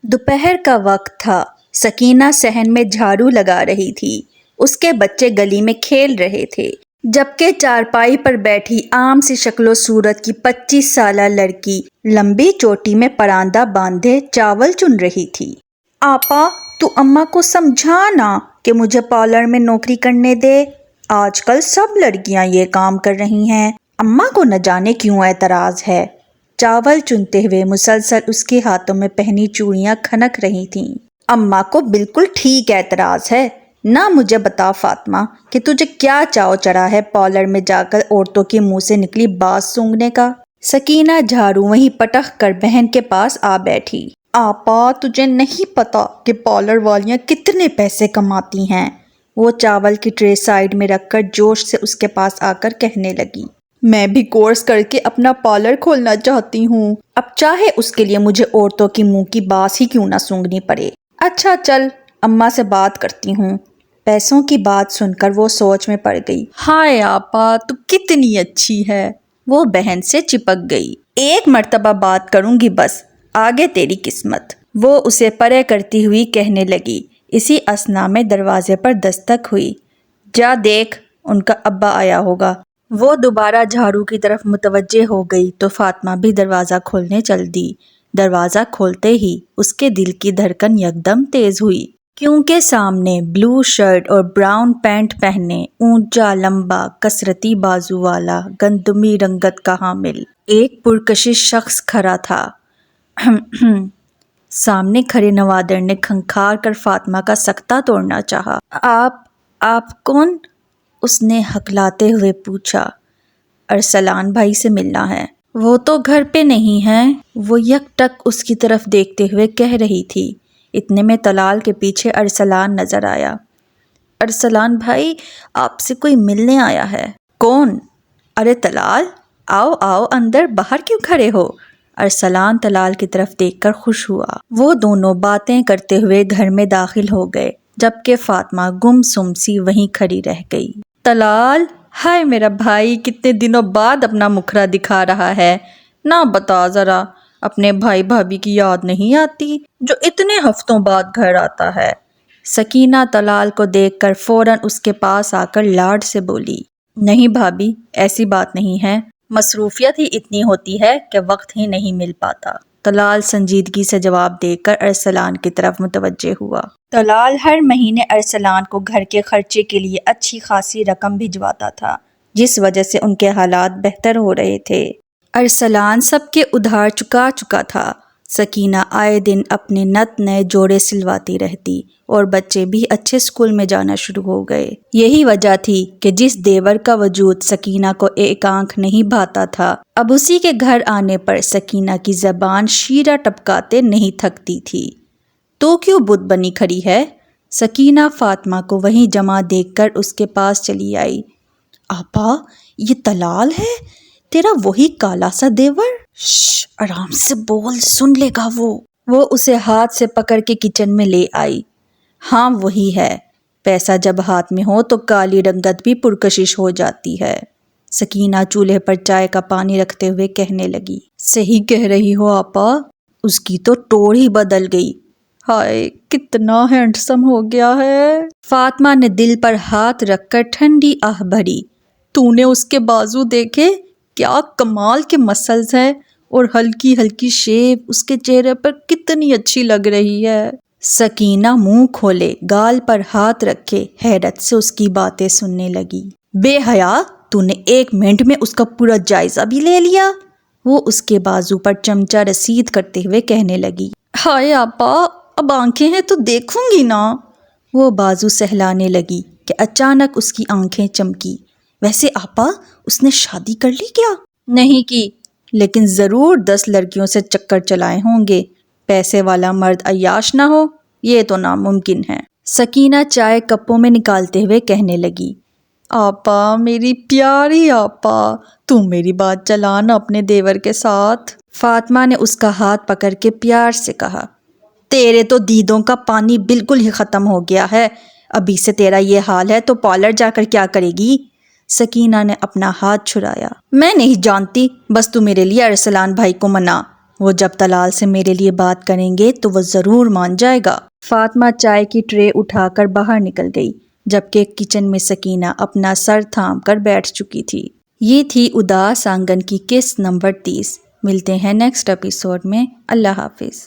دوپہر کا وقت تھا۔ سکینہ صحن میں جھاڑو لگا رہی تھی۔ اس کے بچے گلی میں کھیل رہے تھے، جبکہ چارپائی پر بیٹھی عام سی شکل و صورت کی 25 سالہ لڑکی لمبی چوٹی میں پراندہ باندھے چاول چن رہی تھی۔ آپا، تو اماں کو سمجھانا کہ مجھے پارلر میں نوکری کرنے دے۔ آج کل سب لڑکیاں یہ کام کر رہی ہیں، اماں کو نہ جانے کیوں اعتراض ہے۔ چاول چنتے ہوئے مسلسل اس کے ہاتھوں میں پہنی چوڑیاں کھنک رہی تھیں۔ اماں کو بالکل ٹھیک اعتراض ہے۔ نہ مجھے بتا فاطمہ کہ تجھے کیا چاو چڑھا ہے پارلر میں جا کر عورتوں کے منہ سے نکلی بات سونگھنے کا۔ سکینہ جھاڑو وہیں پٹک کر بہن کے پاس آ بیٹھی۔ آپا، تجھے نہیں پتا کہ پارلر والیاں کتنے پیسے کماتی ہیں؟ وہ چاول کی ٹرے سائیڈ میں رکھ کر جوش سے اس کے پاس آ کر کہنے لگی۔ میں بھی کورس کر کے اپنا پارلر کھولنا چاہتی ہوں، اب چاہے اس کے لیے مجھے عورتوں کی منہ کی باس ہی کیوں نہ سونگھنی پڑے۔ اچھا چل، اماں سے بات کرتی ہوں۔ پیسوں کی بات سن کر وہ سوچ میں پڑ گئی۔ ہائے آپا، تو کتنی اچھی ہے۔ وہ بہن سے چپک گئی۔ ایک مرتبہ بات کروں گی بس، آگے تیری قسمت۔ وہ اسے پرے کرتی ہوئی کہنے لگی۔ اسی اثنا میں دروازے پر دستک ہوئی۔ جا دیکھ، ان کا ابا آیا ہوگا۔ وہ دوبارہ جھاڑو کی طرف متوجہ ہو گئی تو فاطمہ بھی دروازہ کھولنے چل دی۔ دروازہ کھولتے ہی اس کے دل کی دھڑکن یکدم تیز ہوئی، کیونکہ سامنے بلو شرٹ اور براؤن پینٹ پہنے، اونچا لمبا کسرتی بازو والا گندمی رنگت کا حامل ایک پرکشش شخص کھڑا تھا۔ سامنے کھڑے نوادر نے کھنکھار کر فاطمہ کا سکتہ توڑنا چاہا۔ آپ کون؟ اس نے ہکلاتے ہوئے پوچھا۔ ارسلان بھائی سے ملنا ہے۔ وہ تو گھر پہ نہیں ہیں، وہ یک ٹک اس کی طرف دیکھتے ہوئے کہہ رہی تھی۔ اتنے میں طلال کے پیچھے ارسلان نظر آیا۔ ارسلان بھائی، آپ سے کوئی ملنے آیا ہے۔ کون؟ ارے طلال، آؤ آؤ اندر، باہر کیوں کھڑے ہو؟ ارسلان طلال کی طرف دیکھ کر خوش ہوا۔ وہ دونوں باتیں کرتے ہوئے گھر میں داخل ہو گئے، جبکہ فاطمہ گم سم سی وہیں کھڑی رہ گئی۔ طلال، ہائے میرا بھائی، کتنے دنوں بعد اپنا مکھرا دکھا رہا ہے۔ نہ بتا ذرا، اپنے بھائی بھابھی کی یاد نہیں آتی جو اتنے ہفتوں بعد گھر آتا ہے؟ سکینہ طلال کو دیکھ کر فوراً اس کے پاس آ کر لاڈ سے بولی۔ نہیں بھابھی، ایسی بات نہیں ہے، مصروفیت ہی اتنی ہوتی ہے کہ وقت ہی نہیں مل پاتا۔ طلال سنجیدگی سے جواب دے کر ارسلان کی طرف متوجہ ہوا۔ طلال ہر مہینے ارسلان کو گھر کے خرچے کے لیے اچھی خاصی رقم بھجواتا تھا، جس وجہ سے ان کے حالات بہتر ہو رہے تھے۔ ارسلان سب کے ادھار چکا تھا۔ سکینہ آئے دن اپنے نت نئے جوڑے سلواتی رہتی اور بچے بھی اچھے اسکول میں جانا شروع ہو گئے۔ یہی وجہ تھی کہ جس دیور کا وجود سکینہ کو ایک آنکھ نہیں بھاتا تھا، اب اسی کے گھر آنے پر سکینہ کی زبان شیرہ ٹپکاتے نہیں تھکتی تھی۔ تو کیوں بت بنی کھڑی ہے؟ سکینہ فاطمہ کو وہیں جمع دیکھ کر اس کے پاس چلی آئی۔ آپا، یہ طلال ہے، تیرا وہی کالا سا دیور؟ شش، آرام سے بول، سن لے گا وہ اسے ہاتھ سے پکڑ کے کچن میں لے آئی۔ ہاں وہی ہے، پیسہ جب ہاتھ میں ہو تو کالی رنگت بھی پرکشش ہو جاتی ہے۔ سکینہ چولہے پر چائے کا پانی رکھتے ہوئے کہنے لگی۔ صحیح کہہ رہی ہو آپا، اس کی تو ٹوڑ ہی بدل گئی۔ ہائے، کتنا ہینڈسم ہو گیا ہے۔ فاطمہ نے دل پر ہاتھ رکھ کر ٹھنڈی آہ بھری۔ تو نے اس کے بازو دیکھے؟ کیا کمال کے مسلز ہیں، اور ہلکی ہلکی شیپ اس کے چہرے پر کتنی اچھی لگ رہی ہے۔ سکینہ منہ کھولے گال پر ہاتھ رکھے حیرت سے اس کی باتیں سننے لگی۔ بے حیا، تو نے 1 منٹ میں اس کا پورا جائزہ بھی لے لیا؟ وہ اس کے بازو پر چمچہ رسید کرتے ہوئے کہنے لگی۔ ہائے آپا، اب آنکھیں ہیں تو دیکھوں گی نا۔ وہ بازو سہلانے لگی کہ اچانک اس کی آنکھیں چمکی۔ ویسے آپا، اس نے شادی کر لی کیا؟ نہیں کی، لیکن ضرور 10 لڑکیوں سے چکر چلائے ہوں گے۔ پیسے والا مرد عیاش نہ ہو، یہ تو ناممکن ہے۔ سکینہ چائے کپوں میں نکالتے ہوئے کہنے لگی۔ آپا، میری پیاری آپا، تم میری بات چلانا اپنے دیور کے ساتھ۔ فاطمہ نے اس کا ہاتھ پکڑ کے پیار سے کہا۔ تیرے تو دیدوں کا پانی بالکل ہی ختم ہو گیا ہے۔ ابھی سے تیرا یہ حال ہے تو پارلر جا کر کیا کرے گی؟ سکینہ نے اپنا ہاتھ چھڑایا۔ میں نہیں جانتی، بس تو میرے لیے ارسلان بھائی کو منا۔ وہ جب طلال سے میرے لیے بات کریں گے تو وہ ضرور مان جائے گا۔ فاطمہ چائے کی ٹرے اٹھا کر باہر نکل گئی، جبکہ کچن میں سکینہ اپنا سر تھام کر بیٹھ چکی تھی۔ یہ تھی اداس آنگن کی قسط نمبر 30۔ ملتے ہیں نیکسٹ ایپیسوڈ میں۔ اللہ حافظ۔